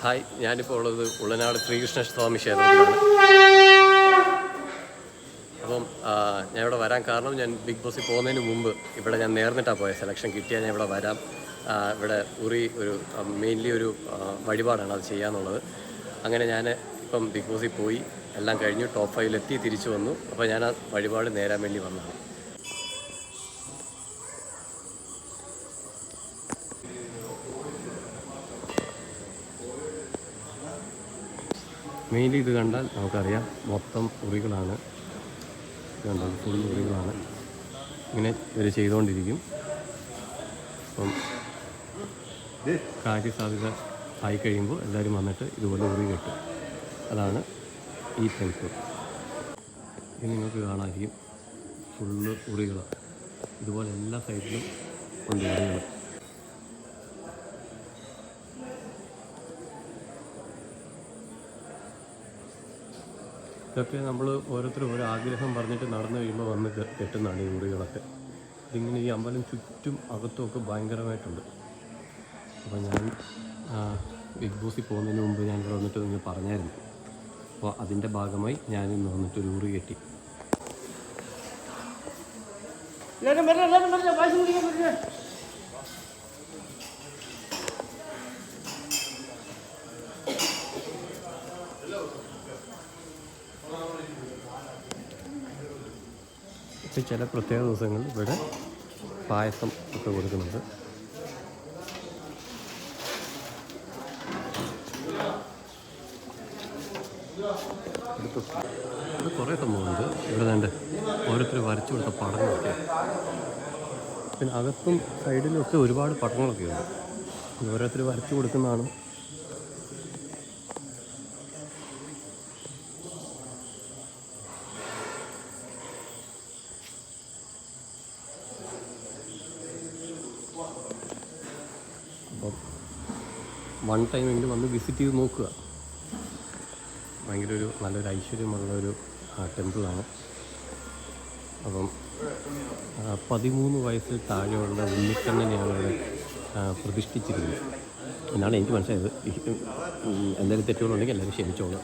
Hi, ഞാനിപ്പോൾ ഉള്ളത് ഉള്ളനാട് ശ്രീകൃഷ്ണ സ്വാമി ക്ഷേത്രത്തിലാണ്. അപ്പം ഞാൻ ഇവിടെ വരാൻ കാരണം, ഞാൻ ബിഗ് ബോസിൽ പോകുന്നതിന് മുമ്പ് ഇവിടെ ഞാൻ നേർന്നിട്ടാണ് പോയത്. സെലക്ഷൻ കിട്ടിയാൽ ഞാൻ ഇവിടെ വരാം. ഇവിടെ ഒരു മെയിൻലി ഒരു വഴിപാടാണ് അത് ചെയ്യാന്നുള്ളത്. അങ്ങനെ ഞാൻ ഇപ്പം ബിഗ് ബോസിൽ പോയി എല്ലാം കഴിഞ്ഞു, ടോപ്പ് 5 തിരിച്ചു വന്നു. അപ്പോൾ ഞാൻ ആ വഴിപാട് നേരാൻ വേണ്ടി വന്നതാണ്. മെയിൻലി ഇത് കണ്ടാൽ നമുക്കറിയാം മൊത്തം ഉറികളാണ്. ഇത് കണ്ടാൽ ഫുൾ ഉറികളാണ്. ഇങ്ങനെ ഇവർ ചെയ്തുകൊണ്ടിരിക്കും. അപ്പം കാര്യസാധ്യത ആയി കഴിയുമ്പോൾ എല്ലാവരും വന്നിട്ട് ഇതുപോലെ ഉറി കെട്ടും. അതാണ് ഈ ടെമ്പിൾ. ഇത് നിങ്ങൾക്ക് കാണാതിരിക്കും, ഫുള്ള് ഉറികളാണ്. ഇതുപോലെ എല്ലാ സൈഡിലും ഉണ്ട് ഉറികൾ. ഇതൊക്കെ നമ്മൾ ഓരോരുത്തരും ഓരോ ആഗ്രഹം പറഞ്ഞിട്ട് നടന്നു കഴിയുമ്പോൾ വന്ന് കെട്ടുന്നതാണ് ഈ ഉറികളൊക്കെ. ഇതിങ്ങനെ ഈ അമ്പലം ചുറ്റും അകത്തുമൊക്കെ ഭയങ്കരമായിട്ടുണ്ട്. അപ്പോൾ ഞാൻ ബിഗ് ബോസിൽ പോകുന്നതിന് മുമ്പ് ഞാൻ ഇവിടെ വന്നിട്ട് നിങ്ങൾ പറഞ്ഞായിരുന്നു. അപ്പോൾ അതിൻ്റെ ഭാഗമായി ഞാനിന്ന് വന്നിട്ടൊരു ഉറി കെട്ടി. ചില പ്രത്യേക ദിവസങ്ങളിൽ ഇവിടെ പായസം ഒക്കെ കൊടുക്കുന്നുണ്ട്. ഇത് കുറേ സംഭവമുണ്ട്. ഇവിടെ വേണ്ട ഓരോരുത്തർ വരച്ചു കൊടുത്ത പടങ്ങളൊക്കെ, പിന്നെ അകത്തും സൈഡിലും ഒക്കെ ഒരുപാട് പടങ്ങളൊക്കെ ഉണ്ട്. ഓരോരുത്തർ വരച്ചു കൊടുക്കുന്നതാണ്. അപ്പം വൺ ടൈമെങ്കിലും വന്ന് വിസിറ്റ് ചെയ്ത് നോക്കുക. ഭയങ്കര നല്ലൊരു ഐശ്വര്യമുള്ളൊരു ടെമ്പിളാണ്. അപ്പം 13 വയസ്സിൽ താഴെയുള്ള ഉണ്ണിക്കണ്ണനെയാണ് ഇവിടെ പ്രതിഷ്ഠിച്ചിരിക്കുന്നത് എന്നാണ് എനിക്ക് മനസ്സിലായത്. എന്തെങ്കിലും തെറ്റുകളുണ്ടെങ്കിൽ എല്ലാവരും ക്ഷമിച്ചോളുക.